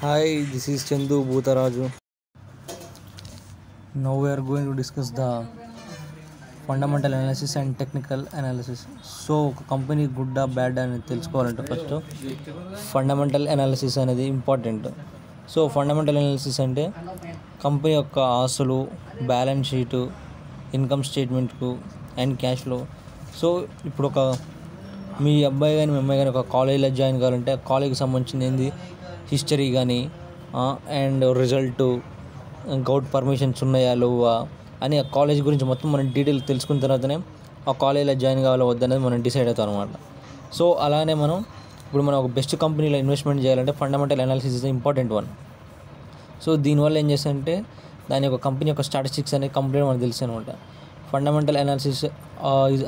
Hi, this is Chandu Bhutaraju. Now we are going to discuss the fundamental analysis and technical analysis. So ఒక company గుడ్డా bad అని తెలుసుకోవాలంటే first fundamental analysis అనేది important. So fundamental analysis అంటే company యొక్క ఆస్తులు, balance sheet, income స్టేట్మెంట్కు and cash flow. So ఇప్పుడు మీ అబ్బాయి కానీ మీ అమ్మాయి కానీ ఒక కాలేజీలో జాయిన్ కావాలంటే కాలేజీకి సంబంధించింది ఏంది హిస్టరీ కానీ అండ్ రిజల్టు, గౌట్ పర్మిషన్స్ ఉన్నాయా లేవా అని ఆ కాలేజ్ గురించి మొత్తం మనం డీటెయిల్ తెలుసుకున్న తర్వాతనే ఆ కాలేజీలో జాయిన్ కావాలో వద్దనేది మనం డిసైడ్ అవుతాం అనమాట. సో అలానే ఇప్పుడు మనం ఒక బెస్ట్ కంపెనీలో ఇన్వెస్ట్మెంట్ చేయాలంటే fundamental analysis is important one. So దీనివల్ల ఏం చేస్తారంటే దాని యొక్క కంపెనీ యొక్క స్టాటిస్టిక్స్ అనేది కంప్లీట్ మనకు తెలుసు అనమాట. Fundamental analysis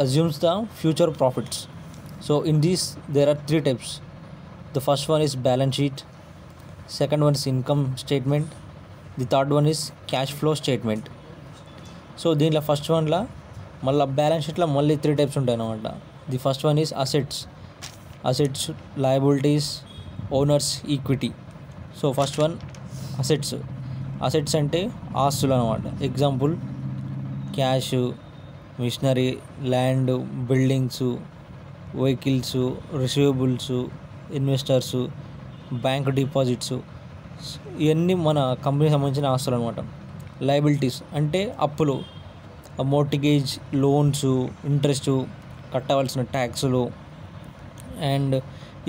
assumes the future profits. So in these there are 3 types. The first one is balance sheet, second one is income statement, the third one is cash flow statement. So దీంట్లో first వన్లో మళ్ళీ balance షీట్లో మళ్ళీ 3 types ఉంటాయి అన్నమాట. The first one is assets, liabilities, owners equity. So first one assets అంటే ఆస్తులు అనమాట. Example cash, machinery, land, buildings, vehicles, receivables, investors, bank deposits, ఇవన్నీ మన కంపెనీకి సంబంధించిన ఆస్తులు అనమాట. లయబిలిటీస్ అంటే అప్పులు, మోర్టిగేజ్, లోన్స్, ఇంట్రెస్ట్, కట్టవలసిన ట్యాక్సులు అండ్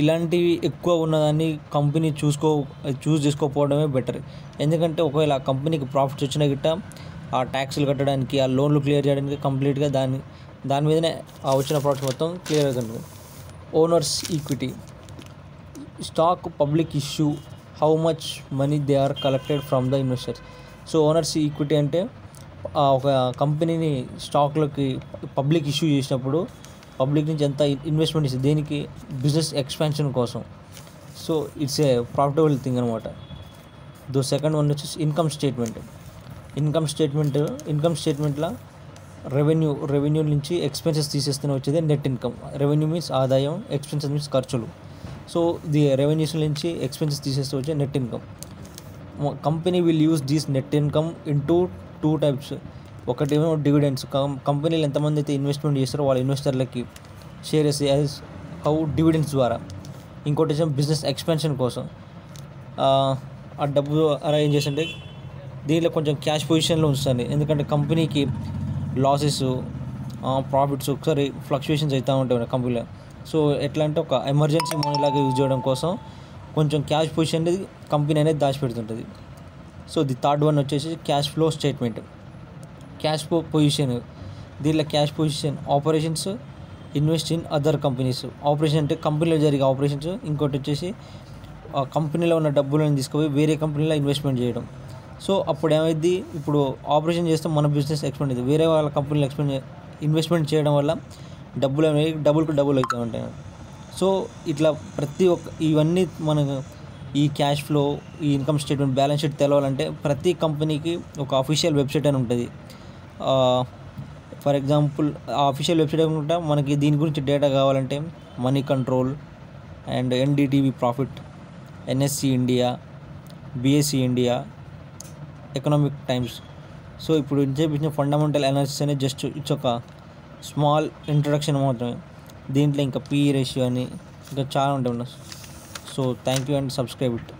ఇలాంటివి ఎక్కువ ఉన్నదాన్ని కంపెనీ చూస్ చేసుకోకపోవడమే బెటర్. ఎందుకంటే ఒకవేళ ఆ కంపెనీకి ప్రాఫిట్స్ వచ్చినా గిట్ట ఆ ట్యాక్సులు కట్టడానికి, ఆ లోన్లు క్లియర్ చేయడానికి కంప్లీట్గా దాని మీదనే ఆ వచ్చిన ప్రాఫిట్స్ మొత్తం క్లియర్ అవుతుంది. Owners equity, stock public issue, how much money they are collected from the investors. So owners equity అంటే ఒక కంపెనీని స్టాక్లోకి పబ్లిక్ ఇష్యూ చేసినప్పుడు పబ్లిక్ నుంచి ఎంత ఇన్వెస్ట్మెంట్ ఇస్తుంది, దేనికి, బిజినెస్ ఎక్స్పాన్షన్ కోసం. So it's a profitable thing అనమాట. సెకండ్ వన్ వచ్చేసి ఇన్కమ్ స్టేట్మెంట్లో రెవెన్యూ నుంచి ఎక్స్పెన్సెస్ తీసేస్తూనే వచ్చేది నెట్ ఇన్కమ్. రెవెన్యూ మీన్స్ ఆదాయం, ఎక్స్పెన్సెస్ మీన్స్ ఖర్చులు. సో రెవెన్యూస్ నుంచి ఎక్స్పెన్సెస్ తీసేస్తూ వచ్చే net income. Company will use these net income into 2 types. ఒకటేమో డివిడెండ్స్, కంపెనీలు ఎంతమంది అయితే ఇన్వెస్ట్మెంట్ చేస్తారో వాళ్ళ ఇన్వెస్టర్లకి షేర్ చేసి యాజ్ హౌ డివిడెండ్స్ ద్వారా. ఇంకోటి వచ్చి బిజినెస్ ఎక్స్పాన్షన్ కోసం ఆ డబ్బు అలా ఏం చేస్తుంటే దీనిలో కొంచెం క్యాష్ పొజిషన్లో ఉంచుతుంది. ఎందుకంటే కంపెనీకి లాసెస్, ప్రాఫిట్స్ ఒకసారి ఫ్లక్చుయేషన్స్ అవుతూ ఉంటాయి కంపెనీలో. సో ఎట్లా అంటే ఒక ఎమర్జెన్సీ మనీ లాగా యూజ్ చేయడం కోసం కొంచెం క్యాష్ పొజిషన్ అనేది కంపెనీ అనేది దాచిపెడుతుంటుంది. సో ది థర్డ్ వన్ వచ్చేసి cash flow statement. Cash flow position, దీనిలో cash position, operations, invest in other companies. Operation అంటే కంపెనీలో జరిగే ఆపరేషన్స్. ఇంకోటి వచ్చేసి కంపెనీలో ఉన్న డబ్బులను తీసుకుపోయి వేరే కంపెనీలో ఇన్వెస్ట్మెంట్ చేయడం. సో అప్పుడు ఏమైంది, ఇప్పుడు ఆపరేషన్ చేస్తే మన బిజినెస్ ఎక్స్పెండ్ అవుతుంది, వేరే వాళ్ళ కంపెనీలో ఇన్వెస్ట్మెంట్ చేయడం వల్ల డబ్బులు అనేవి డబుల్కి డబుల్ అవుతూ ఉంటాయి. సో ఇట్లా ఇవన్నీ మనకు ఈ క్యాష్ ఫ్లో, ఈ ఇన్కమ్ స్టేట్మెంట్, బ్యాలెన్స్ షీట్ తెలవాలంటే ప్రతి కంపెనీకి ఒక అఫీషియల్ వెబ్సైట్ అని ఉంటుంది. ఫర్ ఎగ్జాంపుల్ ఆ అఫీషియల్ వెబ్సైట్ అనుకుంటా మనకి దీని గురించి డేటా కావాలంటే money control and NDTV profit, NSE India, BSE India, Economic Times. So ఇప్పుడు చేపించిన ఫండమెంటల్ అనాలిసిస్ అనేది జస్ట్ ఇట్స్ ఒక స్మాల్ ఇంట్రడక్షన్ మాత్రమే. దీంట్లో ఇంకా PE రేషియో అని ఇంకా చాలా ఉంటాయి. So thank you and subscribe it.